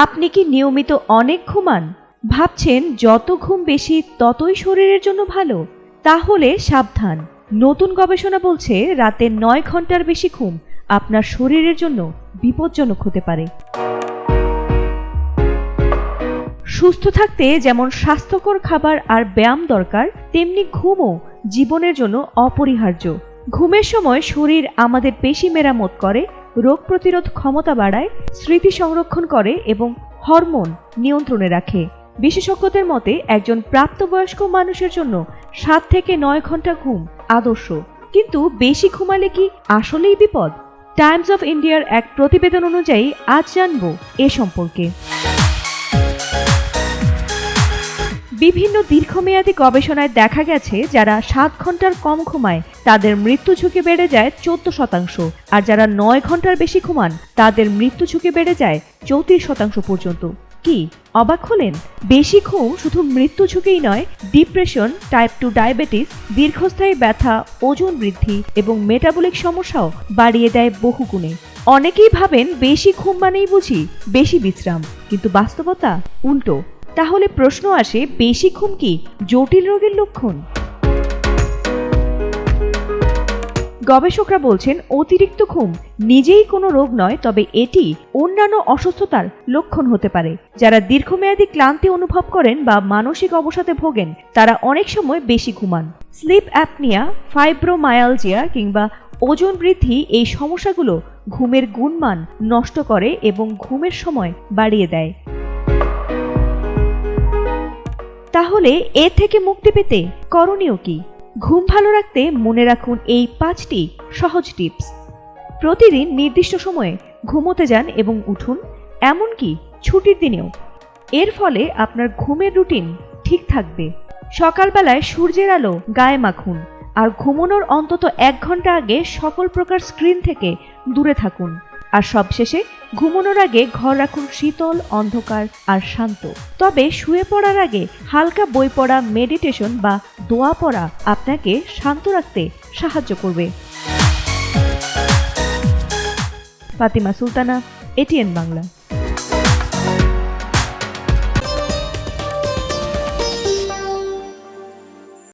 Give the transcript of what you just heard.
আপনি কি নিয়মিত অনেক ঘুমান? ভাবছেন যত ঘুম বেশি ততই শরীরের জন্য ভালো? তাহলে সাবধান, নতুন গবেষণা বলছে রাতে 9 ঘন্টার বেশি ঘুম আপনার শরীরের জন্য বিপজ্জনক হতে পারে। সুস্থ থাকতে যেমন স্বাস্থ্যকর খাবার আর ব্যায়াম দরকার, তেমনি ঘুমও জীবনের জন্য অপরিহার্য। ঘুমের সময় শরীর আমাদের পেশি মেরামত করে, রোগ প্রতিরোধ ক্ষমতা বাড়ায়, স্মৃতি সংরক্ষণ করে এবং হরমোন নিয়ন্ত্রণে রাখে। বিশেষজ্ঞদের মতে একজন প্রাপ্তবয়স্ক মানুষের জন্য 7 থেকে 9 ঘন্টা ঘুম আদর্শ। কিন্তু বেশি ঘুমালে কি আসলেই বিপদ? টাইমস অফ ইন্ডিয়ার এক প্রতিবেদন অনুযায়ী আজ জানবো এ সম্পর্কে। বিভিন্ন দীর্ঘমেয়াদী গবেষণায় দেখা গেছে যারা 7 ঘন্টার কম ঘুমায় তাদের মৃত্যু ঝুঁকি বেড়ে যায় 14%, আর যারা 9 ঘন্টার বেশি ঘুমান তাদের মৃত্যু ঝুঁকি বেড়ে যায় 34% পর্যন্ত। কি অবাক হলেন? বেশি ঘুম শুধু মৃত্যু ঝুঁকিই নয়, ডিপ্রেশন, টাইপ 2 ডায়াবেটিস, দীর্ঘস্থায়ী ব্যথা, ওজন বৃদ্ধি এবং মেটাবলিক সমস্যাও বাড়িয়ে দেয় বহুগুণে। অনেকেই ভাবেন বেশি ঘুম মানেই বুঝি বেশি বিশ্রাম, কিন্তু বাস্তবতা উল্টো। তাহলে প্রশ্ন আসে, বেশি ঘুম কি জটিল রোগের লক্ষণ? গবেষকরা বলছেন অতিরিক্ত ঘুম নিজেই কোনো রোগ নয়, তবে এটি অন্যান্য অসুস্থতার লক্ষণ হতে পারে। যারা দীর্ঘমেয়াদী ক্লান্তি অনুভব করেন বা মানসিক অবসাদে ভোগেন তারা অনেক সময় বেশি ঘুমান। স্লিপ অ্যাপনিয়া, ফাইব্রোমায়ালজিয়া কিংবা ওজন বৃদ্ধি এই সমস্যাগুলো ঘুমের গুণমান নষ্ট করে এবং ঘুমের সময় বাড়িয়ে দেয়। তাহলে এ থেকে মুক্তি পেতে করণীয় কি? ঘুম ভালো রাখতে মনে রাখুন এই 5টি সহজ টিপস। প্রতিদিন নির্দিষ্ট সময়ে ঘুমোতে যান এবং উঠুন, এমনকি ছুটির দিনেও। এর ফলে আপনার ঘুমের রুটিন ঠিক থাকবে। সকালবেলায় সূর্যের আলো গায়ে মাখুন, আর ঘুমানোর অন্তত 1 ঘন্টা আগে সকল প্রকার স্ক্রিন থেকে দূরে থাকুন। আর সবশেষে ঘুমানোর আগে ঘর রাখুন শীতল, অন্ধকার আর শান্ত। তবে শুয়ে পড়ার আগে হালকা বই পড়া, মেডিটেশন বা দোয়া পড়া আপনাকে শান্ত রাখতে সাহায্য করবে। ফাতিমা সুলতানা, এটিএন বাংলা।